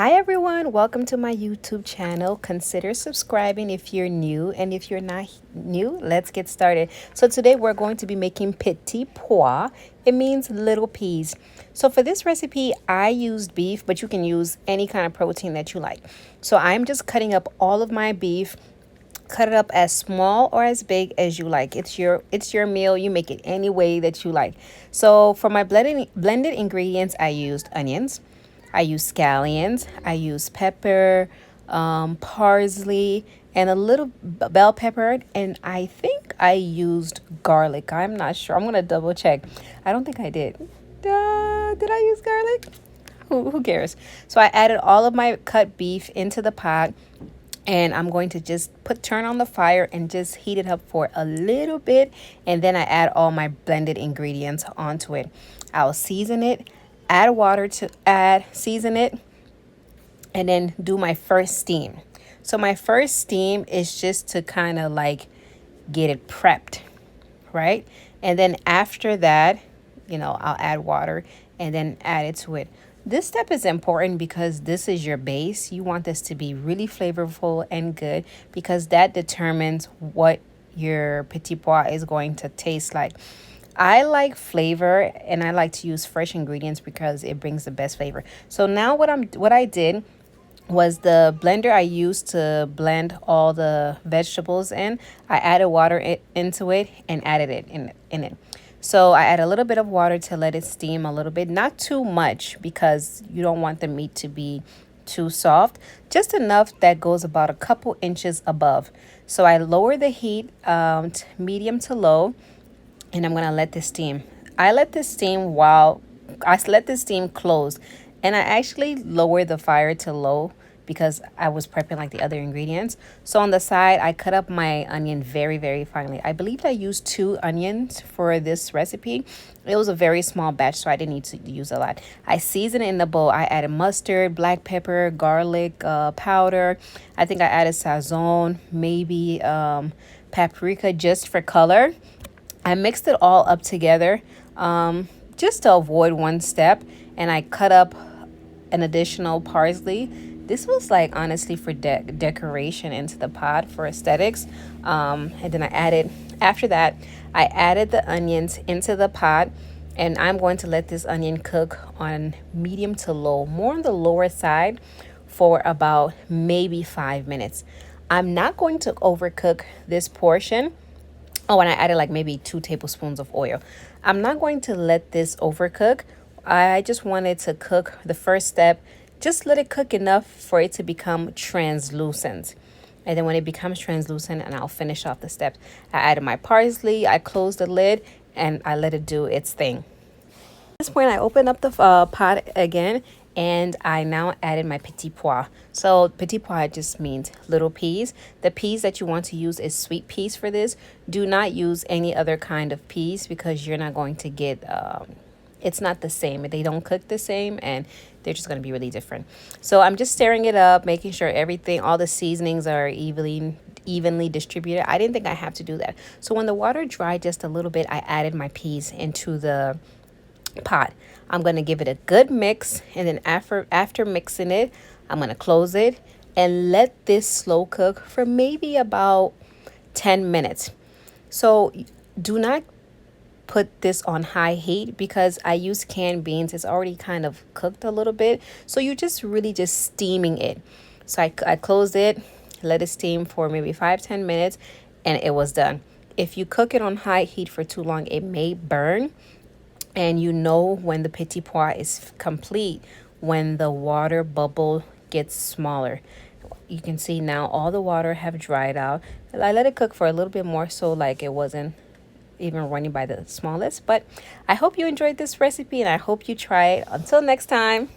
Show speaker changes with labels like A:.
A: Hi everyone, welcome to my YouTube channel. Consider subscribing if you're new, and if you're not new, let's get started. So today we're going to be making petit pois. It means little peas. So for this recipe, I used beef, but you can use any kind of protein that you like. So I'm just cutting up all of my beef. Cut it up as small or as big as you like. It's your meal. You make it any way that you like. So for my blended ingredients, I used onions, I used scallions, I used pepper, parsley, and a little bell pepper, and I think I used garlic. I'm not sure. I'm gonna double check. I don't think I did. Did I use garlic? Who cares? So I added all of my cut beef into the pot, and I'm going to just turn on the fire and just heat it up for a little bit, and then I add all my blended ingredients onto it. I'll season it, add water to season it, and then do my first steam. So my first steam is just to kind of like get it prepped, right? And then after that, I'll add water and then add it to it. This step is important because this is your base. You want this to be really flavorful and good because that determines what your petit pois is going to taste like. I like flavor and I like to use fresh ingredients because it brings the best flavor. So now what I did was the blender I used to blend all the vegetables in. I added water into it and added it in it. So I add a little bit of water to let it steam a little bit, not too much because you don't want the meat to be too soft, just enough that goes about a couple inches above. So I lower the heat to medium to low, and I'm gonna let this steam. I let this steam close, and I actually lower the fire to low because I was prepping like the other ingredients. So on the side, I cut up my onion very, very finely. I believe I used 2 onions for this recipe. It was a very small batch, so I didn't need to use a lot. I seasoned it in the bowl. I added mustard, black pepper, garlic powder. I think I added sazon, maybe paprika just for color. I mixed it all up together just to avoid one step, and I cut up an additional parsley. This was like honestly for decoration into the pot for aesthetics. And then after that, I added the onions into the pot, and I'm going to let this onion cook on medium to low, more on the lower side, for about maybe 5 minutes. I'm not going to overcook this portion. Oh, and I added like maybe 2 tablespoons of oil. I'm not going to let this overcook. I just wanted to cook the first step. Just let it cook enough for it to become translucent. And then when it becomes translucent, and I'll finish off the steps. I added my parsley, I closed the lid, and I let it do its thing. At this point, I opened up the pot again, and I now added my petit pois. So petit pois just means little peas. The peas that you want to use is sweet peas for this. Do not use any other kind of peas because you're not going to get it's not the same. They don't cook the same, and they're just going to be really different. So I'm just stirring it up, making sure all the seasonings are evenly distributed. I didn't think I have to do that. So when the water dried just a little bit, I added my peas into the pot. I'm going to give it a good mix, and then after mixing it, I'm going to close it and let this slow cook for maybe about 10 minutes. So do not put this on high heat because I use canned beans. It's already kind of cooked a little bit, so you're just steaming it. So I closed it, let it steam for maybe 5-10 minutes, and it was done. If you cook it on high heat for too long, it may burn. And when the petit pois is complete, when the water bubble gets smaller. You can see now all the water have dried out. I let it cook for a little bit more, so like it wasn't even running by the smallest. But I hope you enjoyed this recipe, and I hope you try it. Until next time.